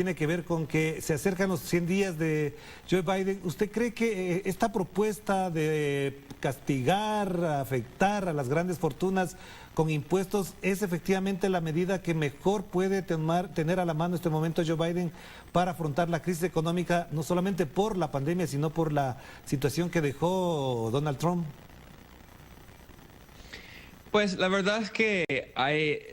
tiene que ver con que se acercan los 100 días de Joe Biden. ¿Usted cree que esta propuesta de castigar, afectar a las grandes fortunas con impuestos es efectivamente la medida que mejor puede tener a la mano en este momento Joe Biden para afrontar la crisis económica, no solamente por la pandemia, sino por la situación que dejó Donald Trump? Pues la verdad es que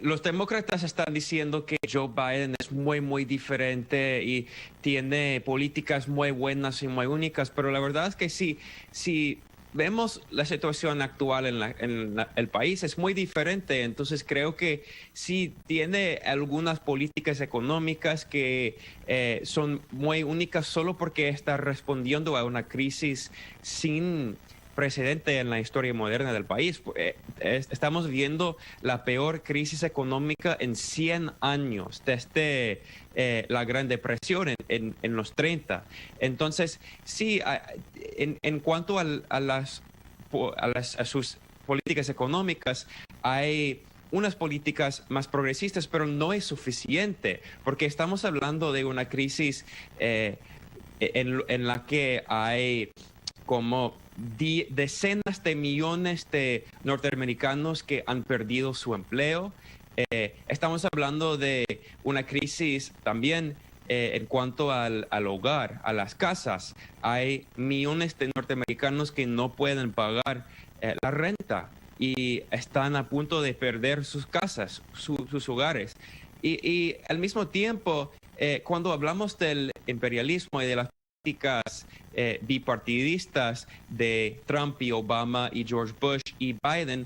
los demócratas están diciendo que Joe Biden es muy diferente y tiene políticas muy buenas y muy únicas, pero la verdad es que si vemos la situación actual en el país es muy diferente. Entonces creo que sí tiene algunas políticas económicas que son muy únicas solo porque está respondiendo a una crisis sin precedente en la historia moderna del país. Estamos viendo la peor crisis económica en 100 años, desde la Gran Depresión en los 30. Entonces, sí, en cuanto a sus políticas económicas, hay unas políticas más progresistas, pero no es suficiente, porque estamos hablando de una crisis en la que hay como decenas de millones de norteamericanos que han perdido su empleo. Estamos hablando de una crisis también en cuanto al hogar, a las casas. Hay millones de norteamericanos que no pueden pagar la renta y están a punto de perder sus casas, sus hogares. Y al mismo tiempo, cuando hablamos del imperialismo y de las políticas bipartidistas de Trump y Obama y George Bush y Biden,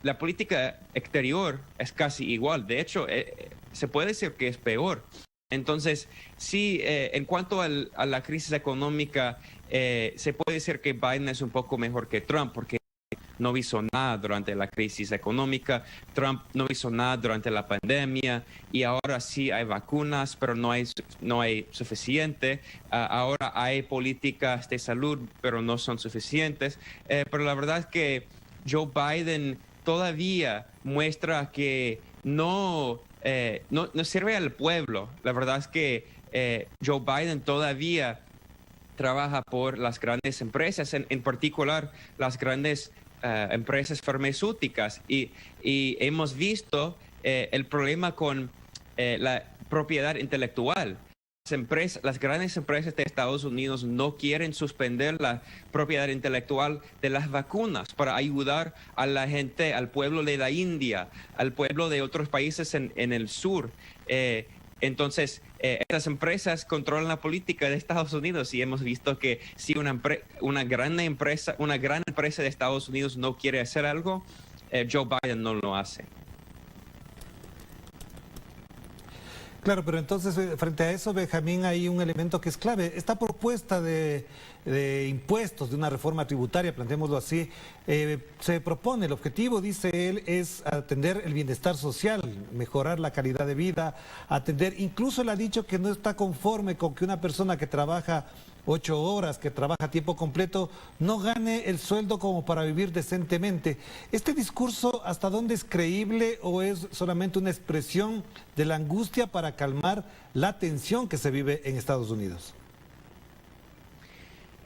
la política exterior es casi igual. De hecho, se puede decir que es peor. Entonces, sí, en cuanto a la crisis económica, se puede decir que Biden es un poco mejor que Trump, porque no hizo nada durante la crisis económica, Trump no hizo nada durante la pandemia y ahora sí hay vacunas, pero no hay suficiente. Ahora hay políticas de salud, pero no son suficientes. Pero la verdad es que Joe Biden todavía muestra que no sirve al pueblo. La verdad es que Joe Biden todavía trabaja por las grandes empresas, en particular las grandes empresas farmacéuticas y hemos visto el problema con la propiedad intelectual. Las grandes empresas de Estados Unidos no quieren suspender la propiedad intelectual de las vacunas para ayudar a la gente, al pueblo de la India, al pueblo de otros países en el sur. Entonces, estas empresas controlan la política de Estados Unidos y hemos visto que si una gran empresa de Estados Unidos no quiere hacer algo, Joe Biden no lo hace. Claro, pero entonces frente a eso, Benjamín, hay un elemento que es clave. Esta propuesta de impuestos, de una reforma tributaria, planteémoslo así, se propone, el objetivo, dice él, es atender el bienestar social, mejorar la calidad de vida, atender, incluso él ha dicho que no está conforme con que una persona que trabaja 8 horas, que trabaja a tiempo completo, no gane el sueldo como para vivir decentemente. ¿Este discurso hasta dónde es creíble o es solamente una expresión de la angustia para calmar la tensión que se vive en Estados Unidos?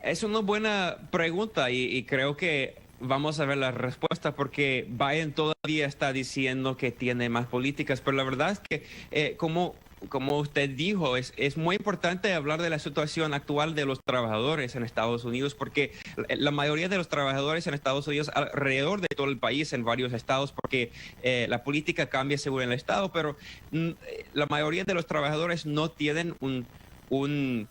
Es una buena pregunta y creo que vamos a ver la respuesta porque Biden todavía está diciendo que tiene más políticas, pero la verdad es que como usted dijo, es muy importante hablar de la situación actual de los trabajadores en Estados Unidos, porque la mayoría de los trabajadores en Estados Unidos, alrededor de todo el país, en varios estados, porque la política cambia según el estado, pero la mayoría de los trabajadores no tienen un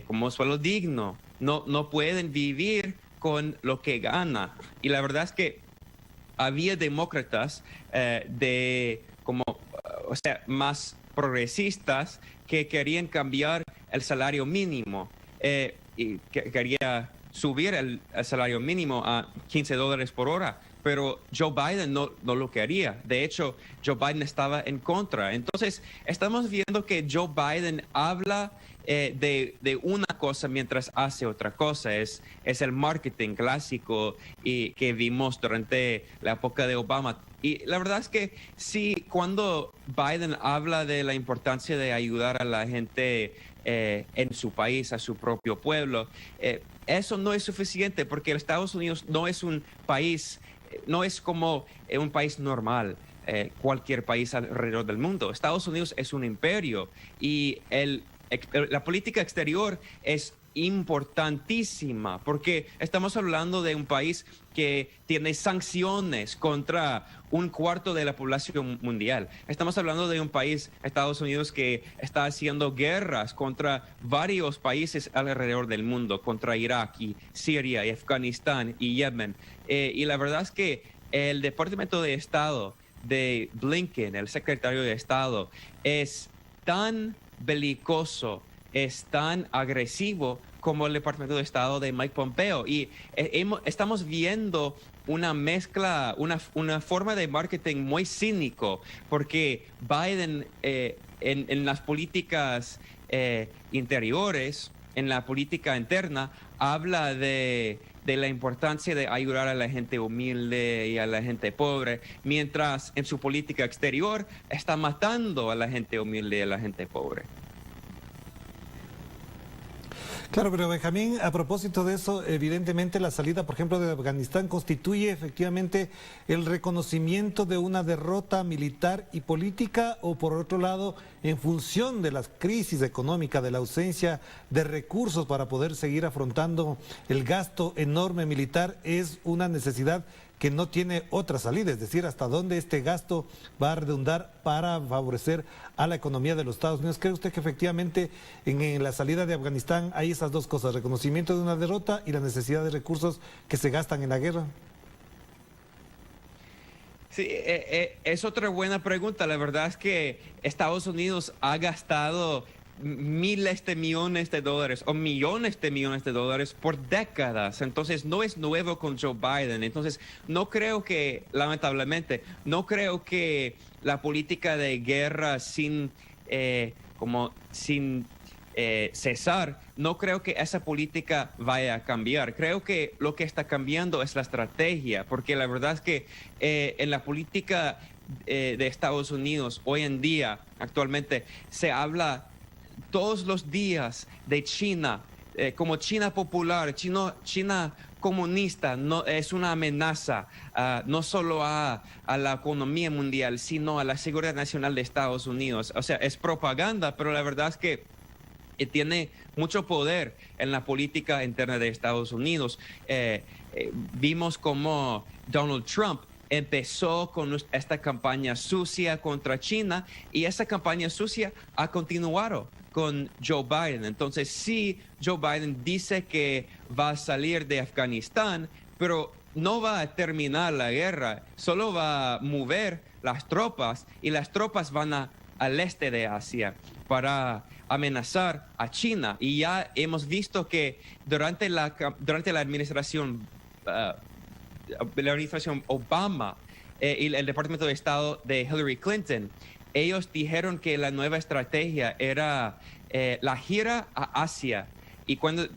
como sueldo digno, no pueden vivir con lo que gana. Y la verdad es que había demócratas más progresistas que querían cambiar el salario mínimo y que quería subir el salario mínimo a $15 por hora, pero Joe Biden no lo quería. De hecho, Joe Biden estaba en contra. Entonces, estamos viendo que Joe Biden habla de una cosa mientras hace otra cosa. Es el marketing clásico y que vimos durante la época de Obama Y la verdad es que sí, cuando Biden habla de la importancia de ayudar a la gente en su país, a su propio pueblo, eso no es suficiente porque Estados Unidos no es un país, no es como un país normal. Cualquier país alrededor del mundo. Estados Unidos es un imperio y la política exterior es importantísima porque estamos hablando de un país que tiene sanciones contra un cuarto de la población mundial. Estamos hablando de un país, Estados Unidos, que está haciendo guerras contra varios países alrededor del mundo, contra Irak y Siria y Afganistán y Yemen. Y la verdad es que el Departamento de Estado de Blinken, el secretario de Estado, es tan belicoso, es tan agresivo como el Departamento de Estado de Mike Pompeo. Y estamos viendo una mezcla, una forma de marketing muy cínico, porque Biden en las políticas interiores, en la política interna, habla de la importancia de ayudar a la gente humilde y a la gente pobre, mientras en su política exterior está matando a la gente humilde y a la gente pobre. Claro, pero Benjamín, a propósito de eso, evidentemente la salida, por ejemplo, de Afganistán constituye efectivamente el reconocimiento de una derrota militar y política, o por otro lado, en función de las crisis económicas, de la ausencia de recursos para poder seguir afrontando el gasto enorme militar, es una necesidad que no tiene otra salida, es decir, hasta dónde este gasto va a redundar para favorecer a la economía de los Estados Unidos. ¿Cree usted que efectivamente en la salida de Afganistán hay esas dos cosas, reconocimiento de una derrota y la necesidad de recursos que se gastan en la guerra? Sí, es otra buena pregunta. La verdad es que Estados Unidos ha gastado miles de millones de dólares o millones de millones de dólares por décadas. Entonces no es nuevo con Joe Biden. Entonces no creo que, lamentablemente, no creo que la política de guerra sin cesar, no creo que esa política vaya a cambiar. Creo que lo que está cambiando es la estrategia, porque la verdad es que en la política de Estados Unidos hoy en día, actualmente, se habla todos los días de China, como China popular, China comunista, no, es una amenaza no solo a la economía mundial, sino a la seguridad nacional de Estados Unidos. O sea, es propaganda, pero la verdad es que tiene mucho poder en la política interna de Estados Unidos. Vimos cómo Donald Trump empezó con esta campaña sucia contra China y esa campaña sucia ha continuado con Joe Biden. Entonces sí, Joe Biden dice que va a salir de Afganistán, pero no va a terminar la guerra, solo va a mover las tropas y las tropas van al este de Asia para amenazar a China. Y ya hemos visto que durante la administración Obama y el Departamento de Estado de Hillary Clinton, ellos dijeron que la nueva estrategia era la gira a Asia. Y cuando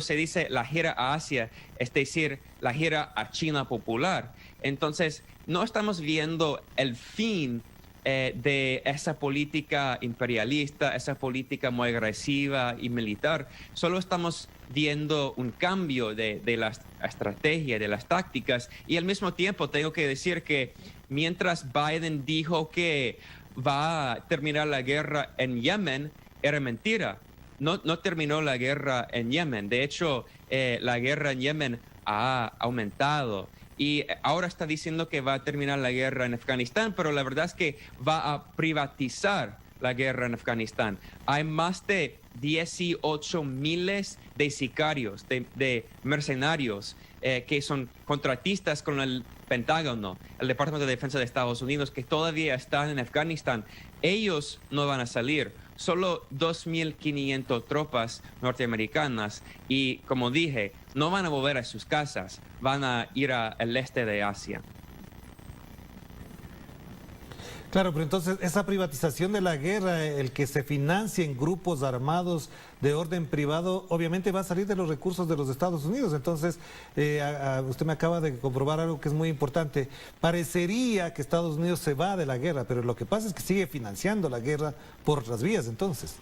se dice la gira a Asia, es decir, la gira a China popular. Entonces, no estamos viendo el fin de esa política imperialista, esa política muy agresiva y militar. Solo estamos viendo un cambio de la estrategia, de las tácticas. Y al mismo tiempo tengo que decir que mientras Biden dijo que va a terminar la guerra en Yemen, era mentira. No terminó la guerra en Yemen. De hecho, la guerra en Yemen ha aumentado. Y ahora está diciendo que va a terminar la guerra en Afganistán, pero la verdad es que va a privatizar la guerra en Afganistán. Hay más de 18 miles de sicarios, de mercenarios que son contratistas con el Pentágono, el Departamento de Defensa de Estados Unidos, que todavía están en Afganistán. Ellos no van a salir. Solo 2.500 tropas norteamericanas y, como dije, no van a volver a sus casas, van a ir al este de Asia. Claro, pero entonces esa privatización de la guerra, el que se financien grupos armados de orden privado, obviamente va a salir de los recursos de los Estados Unidos. Entonces, usted me acaba de comprobar algo que es muy importante. Parecería que Estados Unidos se va de la guerra, pero lo que pasa es que sigue financiando la guerra por otras vías, entonces.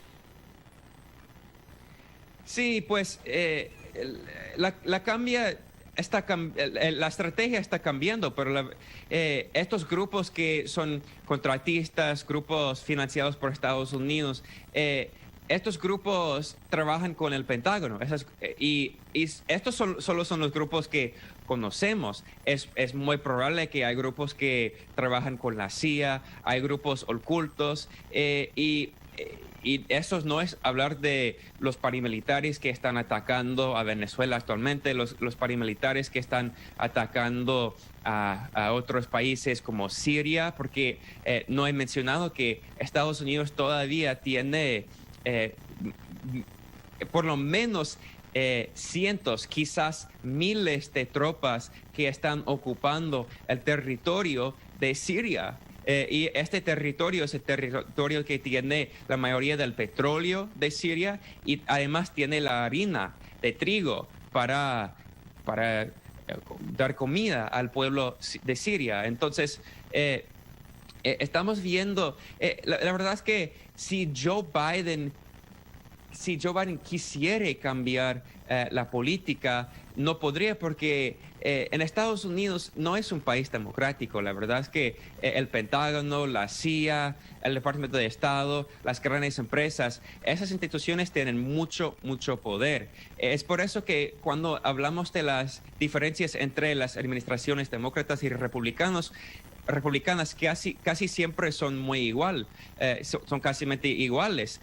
Sí, pues la cambia. La estrategia está cambiando, pero estos grupos que son contratistas, grupos financiados por Estados Unidos, estos grupos trabajan con el Pentágono y estos solo son los grupos que conocemos. Es muy probable que hay grupos que trabajan con la CIA, hay grupos ocultos y eso no es hablar de los paramilitares que están atacando a Venezuela actualmente, los paramilitares que están atacando a otros países como Siria, porque no he mencionado que Estados Unidos todavía tiene por lo menos cientos, quizás miles de tropas que están ocupando el territorio de Siria. Y este territorio es el territorio que tiene la mayoría del petróleo de Siria y además tiene la harina de trigo para dar comida al pueblo de Siria. Entonces, estamos viendo, la verdad es que si Joe Biden quisiera cambiar la política, no podría porque en Estados Unidos no es un país democrático. La verdad es que el Pentágono, la CIA, el Departamento de Estado, las grandes empresas, esas instituciones tienen mucho poder. Es por eso que cuando hablamos de las diferencias entre las administraciones demócratas y republicanas casi siempre son muy son casi iguales,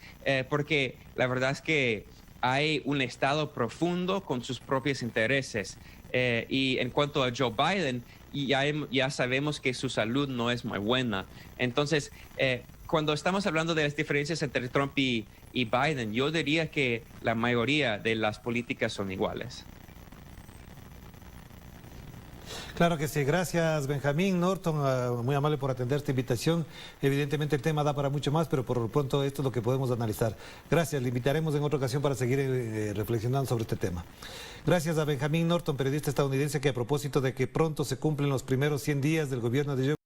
porque la verdad es que hay un Estado profundo con sus propios intereses. Y en cuanto a Joe Biden, ya sabemos que su salud no es muy buena. Entonces, cuando estamos hablando de las diferencias entre Trump y Biden, yo diría que la mayoría de las políticas son iguales. Claro que sí, gracias Benjamín Norton, muy amable por atender esta invitación. Evidentemente el tema da para mucho más, pero por lo pronto esto es lo que podemos analizar. Gracias, le invitaremos en otra ocasión para seguir reflexionando sobre este tema. Gracias a Benjamín Norton, periodista estadounidense, que a propósito de que pronto se cumplen los primeros 100 días del gobierno de Joe